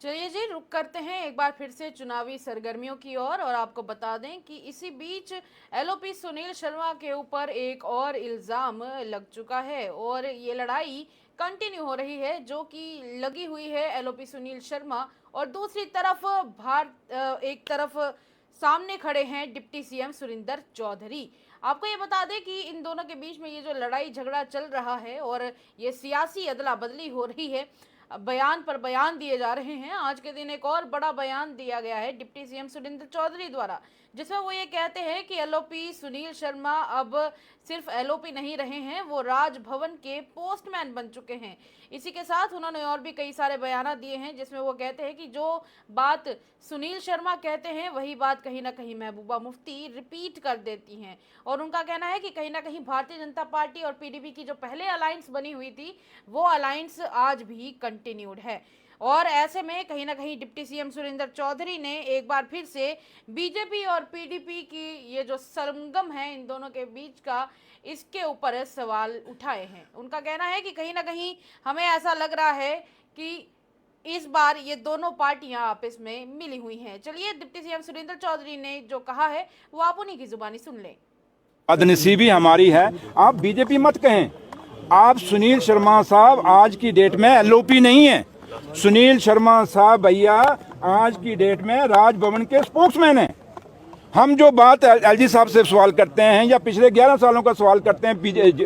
चलिए जी, रुक करते हैं एक बार फिर से चुनावी सरगर्मियों की ओर। और आपको बता दें कि इसी बीच एलओपी सुनील शर्मा के ऊपर एक और इल्ज़ाम लग चुका है और ये लड़ाई कंटिन्यू हो रही है, जो कि लगी हुई है एलओपी सुनील शर्मा और दूसरी तरफ एक तरफ सामने खड़े हैं डिप्टी सीएम सुरिंदर चौधरी। आपको ये बता दें कि इन दोनों के बीच में ये जो लड़ाई झगड़ा चल रहा है और ये सियासी अदला बदली हो रही है, बयान पर बयान दिए जा रहे हैं। आज के दिन एक और बड़ा बयान दिया गया है डिप्टी सीएम सुरिंदर चौधरी द्वारा, जिसमें वो ये कहते हैं कि एलओपी सुनील शर्मा अब सिर्फ एलओपी नहीं रहे हैं, वो राजभवन के पोस्टमैन बन चुके हैं। इसी के साथ उन्होंने और भी कई सारे बयान दिए हैं, जिसमें वो कहते हैं कि जो बात सुनील शर्मा कहते हैं वही बात कहीं ना कहीं महबूबा मुफ्ती रिपीट कर देती हैं। और उनका कहना है कि कहीं ना कहीं भारतीय जनता पार्टी और पीडीपी की जो पहले अलायंस बनी हुई थी वो अलायंस आज भी कंटिन्यूड है। और ऐसे में कहीं ना कहीं डिप्टी सीएम सुरिंदर चौधरी ने एक बार फिर से बीजेपी और पीडीपी की ये जो सरगम है इन दोनों के बीच का, इसके ऊपर सवाल उठाए हैं। उनका कहना है कि कहीं ना कहीं हमें ऐसा लग रहा है कि इस बार ये दोनों पार्टियां आपस में मिली हुई हैं। चलिए, डिप्टी सीएम सुरिंदर चौधरी ने जो कहा है वो आप उन्हीं की जुबानी सुन लें। बदनसीबी हमारी है, आप बीजेपी मत कहें। आप सुनील शर्मा साहब आज की डेट में एलओपी नहीं है। सुनील शर्मा साहब भैया आज की डेट में राजभवन के स्पोक्समैन हैं। हम जो बात एलजी साहब से सवाल करते हैं या पिछले 11 सालों का सवाल करते हैं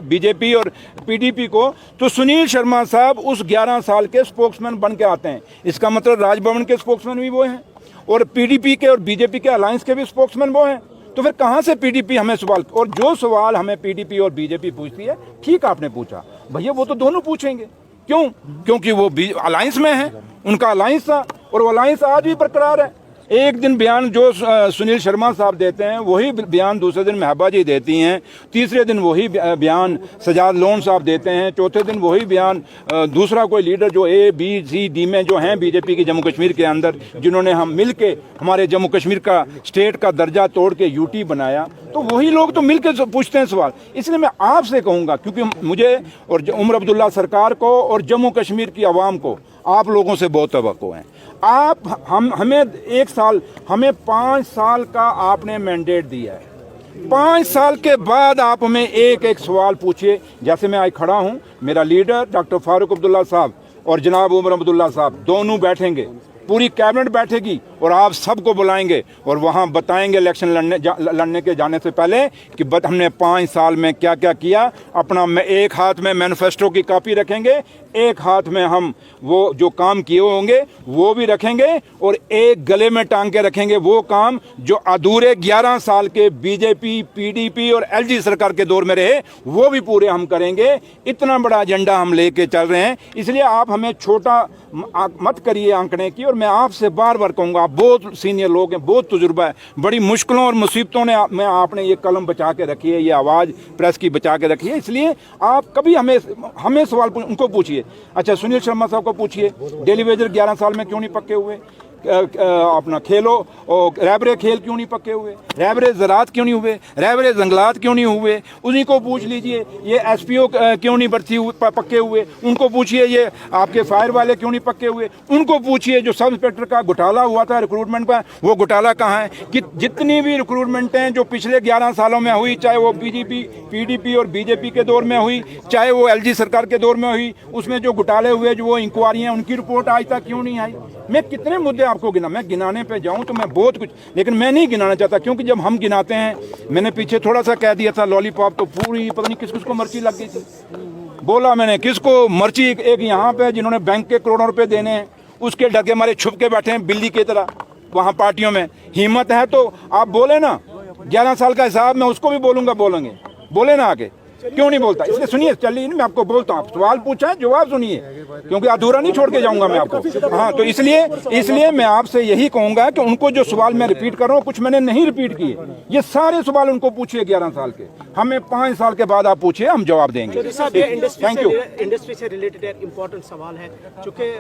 बीजेपी और पीडीपी को, तो सुनील शर्मा साहब उस 11 साल के स्पोक्समैन बन के आते हैं। इसका मतलब राजभवन के स्पोक्समैन भी वो हैं और पीडीपी के और बीजेपी के अलायंस के भी स्पोक्समैन वो हैं। तो फिर कहाँ से पीडीपी हमें सवाल, और जो सवाल हमें पीडीपी और बीजेपी पूछती है, ठीक आपने पूछा भैया, वो तो दोनों पूछेंगे। क्यों? क्योंकि वो अलायंस में है, उनका अलायंस था और वो अलायंस आज भी बरकरार है। एक दिन बयान जो सुनील शर्मा साहब देते हैं वही बयान दूसरे दिन महबा जी देती हैं, तीसरे दिन वही बयान सजाद लोन साहब देते हैं, चौथे दिन वही बयान दूसरा कोई लीडर जो ए बी सी डी में जो हैं बीजेपी की जम्मू कश्मीर के अंदर, जिन्होंने हम मिल के हमारे जम्मू कश्मीर का स्टेट का दर्जा तोड़ के यूटी बनाया, तो वही लोग तो मिल के पूछते हैं सवाल। इसलिए मैं आपसे कहूँगा, क्योंकि मुझे और उमर अब्दुल्ला सरकार को और जम्मू कश्मीर की आवाम को आप लोगों से बहुत तवक्को है। आप हमें 1 साल, हमें 5 साल का आपने मैंडेट दिया है। 5 साल के बाद आप हमें एक एक सवाल पूछिए। जैसे मैं आज खड़ा हूँ, मेरा लीडर डॉक्टर फारूक अब्दुल्ला साहब और जनाब उमर अब्दुल्ला साहब दोनों बैठेंगे, पूरी कैबिनेट बैठेगी और आप सबको बुलाएंगे और वहाँ बताएंगे इलेक्शन लड़ने के जाने से पहले कि हमने 5 साल में क्या क्या किया। अपना एक हाथ में मैनिफेस्टो की कॉपी रखेंगे, एक हाथ में हम वो जो काम किए होंगे वो भी रखेंगे और एक गले में टांग के रखेंगे वो काम जो अधूरे 11 साल के बीजेपी, पीडीपी और एलजी सरकार के दौर में रहे, वो भी पूरे हम करेंगे। इतना बड़ा एजेंडा हम लेके चल रहे हैं। इसलिए आप हमें छोटा मत करिए आंकड़े की। और मैं आपसे बार बार कहूँगा, आप बहुत सीनियर लोग हैं, बहुत तजुर्बा है, बड़ी मुश्किलों और मुसीबतों में आपने ये कलम बचा के रखी है, ये आवाज़ प्रेस की बचा के रखी है। इसलिए आप कभी हमें सवाल उनको पूछिए। अच्छा, सुनील शर्मा साहब को पूछिए, डेली वेजर 11 साल में क्यों नहीं पक्के हुए? अपना खेलो और रैबरे खेल क्यों नहीं पक्के हुए? रैबरे ज़रात क्यों नहीं हुए? रैबरे जंगलात क्यों नहीं हुए? उन्हीं को पूछ लीजिए। ये एसपीओ क्यों नहीं पक्के हुए? उनको पूछिए। ये आपके फायर वाले क्यों नहीं पक्के हुए? उनको पूछिए। जो सब इंस्पेक्टर का घोटाला हुआ था रिक्रूटमेंट का, वो घोटाला कहाँ है? कि जितनी भी रिक्रूटमेंटें जो पिछले 11 सालों में हुई, चाहे वो बीजेपी, पीडीपी और बीजेपी के दौर में हुई, चाहे वो एलजी सरकार के दौर में हुई, उसमें जो घोटाले हुए, जो वो इंक्वायरियाँ, उनकी रिपोर्ट आज तक क्यों नहीं आई? मैं कितने मुद्दे आपको मैं गिनाने पे जाऊं तो मैं बहुत कुछ, लेकिन मैं नहीं गिनाना चाहता, क्योंकि जब हम गिनाते हैं, मैंने पीछे थोड़ा सा कह दिया था लॉलीपॉप, तो पूरी पता नहीं किस किस को मर्ची लग गई थी। बोला मैंने किसको मर्ची, एक यहाँ पे जिन्होंने बैंक के करोड़ों रुपए देने हैं, उसके डर के मारे छुप के बैठे हैं बिल्ली की तरह वहाँ पार्टियों में। हिम्मत है तो आप बोले ना, 11 साल का हिसाब मैं उसको भी बोलेंगे, बोले ना आगे, क्यों नहीं बोलता? इसलिए सुनिए, चलिए मैं आपको बोलता हूँ, सवाल पूछा है जवाब सुनिए, क्योंकि अधूरा नहीं छोड़ के जाऊंगा मैं आपको। हाँ, तो इसलिए मैं आपसे यही कहूंगा कि उनको जो सवाल मैं रिपीट कर रहा हूँ, कुछ मैंने नहीं रिपीट किए, ये सारे सवाल उनको पूछिए 11 साल के। हमें 5 साल के बाद आप पूछिए, हम जवाब देंगे। Thank you. इंडस्ट्री से रिलेटेड एक इम्पोर्टेंट सवाल है, चूँकि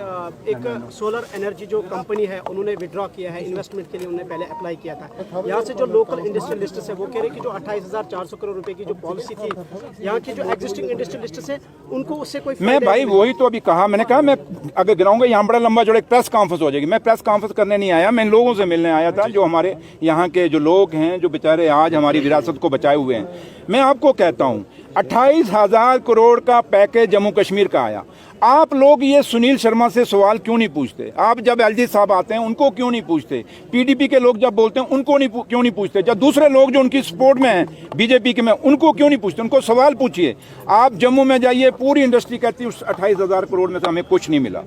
एक सोलर एनर्जी जो कंपनी है उन्होंने विड्रॉ किया है, इन्वेस्टमेंट के लिए उन्होंने पहले अप्लाई किया था। यहाँ से जो लोकल इंडस्ट्रियलिस्ट है वो कह रहे कि जो 28,400 करोड़ रुपए की जो पॉलिसी थी यहाँ की जो एग्जिस्टिंग इंडस्ट्रियलिस्ट्स हैं उनको उससे कोई मैं भाई वही तो अभी कहा, मैंने कहा मैं अगर गिराऊंगा यहाँ बड़ा लंबा जो एक प्रेस कॉन्फ्रेंस हो जाएगी। मैं प्रेस कॉन्फ्रेंस करने नहीं आया, मैं इन लोगों से मिलने आया था जो हमारे यहाँ के जो लोग हैं जो बेचारे आज हमारी विरासत को बचाए हुए हैं। मैं आपको कहता हूँ 28,000 करोड़ का पैकेज जम्मू कश्मीर का आया। आप लोग ये सुनील शर्मा से सवाल क्यों नहीं पूछते? आप जब एलजी साहब आते हैं उनको क्यों नहीं पूछते? पीडीपी के लोग जब बोलते हैं उनको क्यों नहीं पूछते? जब दूसरे लोग जो उनकी सपोर्ट में हैं बीजेपी के में उनको क्यों नहीं पूछते? उनको सवाल पूछिए। आप जम्मू में जाइए, पूरी इंडस्ट्री कहती है उस 28,000 करोड़ में से हमें कुछ नहीं मिला।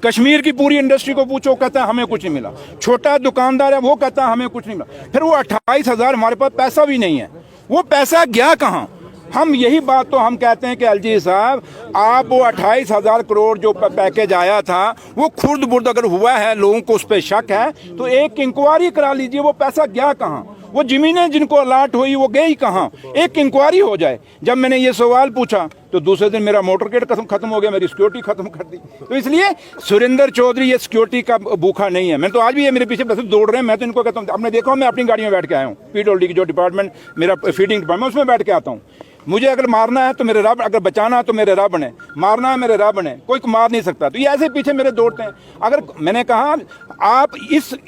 कश्मीर की पूरी इंडस्ट्री को पूछो, कहता है हमें कुछ नहीं मिला। छोटा दुकानदार है वो कहता है हमें कुछ नहीं मिला। फिर वो 28,000 हमारे पास पैसा भी नहीं है, वो पैसा गया कहाँ? हम यही बात तो हम कहते हैं कि एलजी साहब आप वो 28,000 करोड़ जो पैकेज आया था वो खुर्द बुर्द अगर हुआ है, लोगों को उस पर शक है तो एक इंक्वायरी करा लीजिए, वो पैसा गया कहाँ? वो जमीनें जिनको अलाट हुई वो गई कहाँ? एक इंक्वायरी हो जाए। जब मैंने ये सवाल पूछा तो दूसरे दिन मेरा मोटरकेट खत्म हो गया, मेरी सिक्योरिटी खत्म कर दी। तो इसलिए सुरेंद्र चौधरी ये सिक्योरिटी का भूखा नहीं है। मैं तो आज भी ये मेरे पीछे बस दौड़ रहे हैं। मैं तो इनको कहता हूँ, आपने देखा मैं अपनी गाड़ी में बैठ के आया हूँ, पीडब्ल्यूडी की जो डिपार्टमेंट मेरा फीडिंग डिपार्टमेंट उसमें बैठ के आता हूँ। मुझे अगर मारना है तो मेरे रब, अगर बचाना है तो मेरे रब ने, मारना है मेरे रब ने, कोई मार नहीं सकता। तो ये ऐसे पीछे मेरे दौड़ते हैं। अगर मैंने कहा आप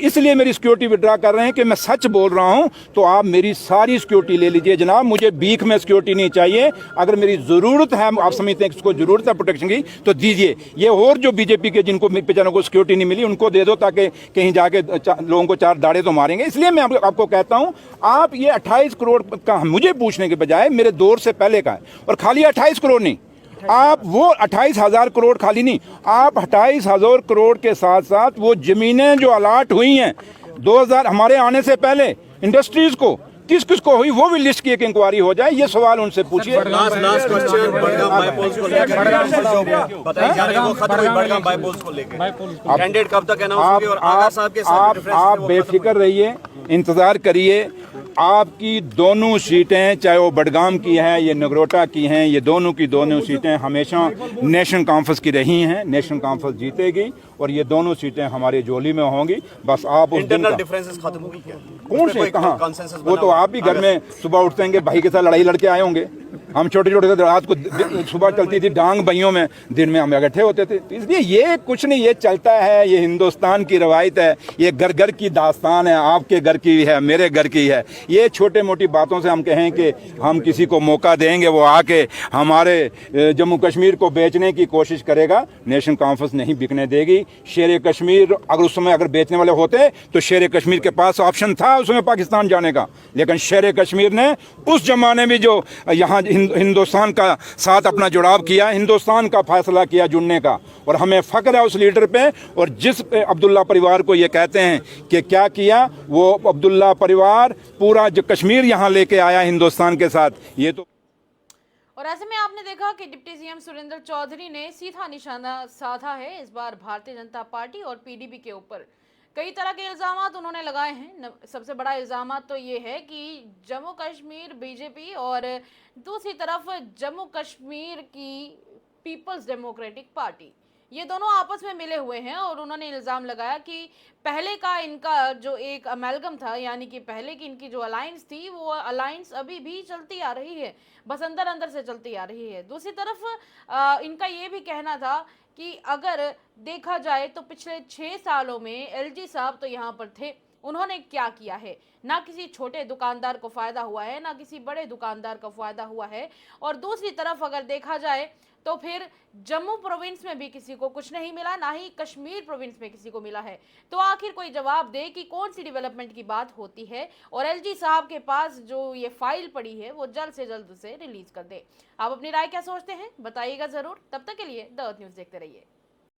इसलिए मेरी सिक्योरिटी विड्रा कर रहे हैं कि मैं सच बोल रहा हूं, तो आप मेरी सारी सिक्योरिटी ले लीजिए जनाब, मुझे भीख में सिक्योरिटी नहीं चाहिए। अगर मेरी ज़रूरत है, आप समझते हैं कि उसको ज़रूरत है प्रोटेक्शन की, तो दीजिए। ये और जो बीजेपी के जिनको बेचारों को सिक्योरिटी नहीं मिली उनको दे दो, ताकि कहीं जाके लोगों को चार दाड़े तो मारेंगे। इसलिए मैं आपको कहता हूँ आप ये 28 करोड़ का मुझे पूछने के बजाय मेरे दौर से पहले का है। और खाली 28 करोड़ नहीं, आप वो 28,000 करोड़ खाली नहीं, आप 28,000 करोड़ के साथ साथ वो जमीनें जो अलाट हुई हैं 2000 हमारे आने से पहले इंडस्ट्रीज को किस किस को हुई वो भी लिस्ट की एक इंक्वायरी हो जाए। ये सवाल उनसे पूछिए। लास्ट क्वेश्चन बड़गाम बायपोल्स को लेकर बताइए जा रही है वो खत्म हुई बड़गाम बायपोल्स को लेकर कैंडिडेट कब तक अनाउंस होंगे और आगा साहब के साथ आप बेफिक्र रहिए, इंतजार करिए। आपकी दोनों सीटें चाहे वो बडगाम की है ये नगरोटा की हैं, ये दोनों की दोनों सीटें हमेशा नेशनल कॉन्फ्रेंस की रही हैं। नेशनल कॉन्फ्रेंस जीतेगी और ये दोनों सीटें हमारी झोली में होंगी। बस आप उस दिन डिफरेंसेस खत्म हो गई क्या? कौन से कहाँ? वो तो आप भी घर में सुबह उठते हैं भाई के साथ लड़ाई लड़के आए होंगे। हम छोटे छोटे रात को सुबह चलती थी डांग भाइयों में, दिन में हम इकट्ठे होते थे। तो इसलिए ये कुछ नहीं, ये चलता है, ये हिंदुस्तान की रवायत है, ये घर घर की दास्तान है, आपके घर की है, मेरे घर की है। ये छोटे मोटी बातों से हम कहें कि हम किसी को मौका देंगे वो आके हमारे जम्मू कश्मीर को बेचने की कोशिश करेगा, नेशनल कॉन्फ्रेंस नहीं बिकने देगी। शेर कश्मीर अगर उस समय अगर बेचने वाले होते तो शेर कश्मीर के पास ऑप्शन था उसमें पाकिस्तान जाने का, लेकिन शेर कश्मीर ने उस जमाने में जो यहाँ हिंदुस्तान का साथ अपना जुड़ाव किया, हिंदुस्तान का फैसला किया जुड़ने का, और हमें फ़ख्र है उस लीडर पे। और जिस अब्दुल्ला परिवार को ये कहते हैं कि क्या किया, वो अब्दुल्ला परिवार पूरा जो कश्मीर यहाँ लेके आया हिंदुस्तान के साथ, ये तो। और ऐसे में आपने देखा कि डिप्टी सीएम सुरेंद्र चौधरी ने सीधा निशाना साधा है इस बार भारतीय जनता पार्टी और पीडीपी के ऊपर। कई तरह के इल्ज़ामात उन्होंने लगाए हैं। सबसे बड़ा इल्ज़ाम तो ये है कि जम्मू कश्मीर बीजेपी और दूसरी तरफ जम्मू कश्मीर की पीपल्स डेमोक्रेटिक पार्टी, ये दोनों आपस में मिले हुए हैं। और उन्होंने इल्ज़ाम लगाया कि पहले का इनका जो एक अमेलगम था, यानी कि पहले की इनकी जो अलायंस थी, वो अलायंस अभी भी चलती आ रही है, बस अंदर अंदर से चलती आ रही है। दूसरी तरफ इनका ये भी कहना था कि अगर देखा जाए तो पिछले 6 सालों में एलजी साहब तो यहाँ पर थे, उन्होंने क्या किया है? ना किसी छोटे दुकानदार को फ़ायदा हुआ है, ना किसी बड़े दुकानदार को फ़ायदा हुआ है। और दूसरी तरफ अगर देखा जाए तो फिर जम्मू प्रोविंस में भी किसी को कुछ नहीं मिला, ना ही कश्मीर प्रोविंस में किसी को मिला है। तो आखिर कोई जवाब दे कि कौन सी डेवलपमेंट की बात होती है। और एलजी साहब के पास जो ये फाइल पड़ी है वो जल्द से जल्द उसे रिलीज कर दे। आप अपनी राय क्या सोचते हैं बताइएगा ज़रूर। तब तक के लिए द अर्थ न्यूज़ देखते रहिए।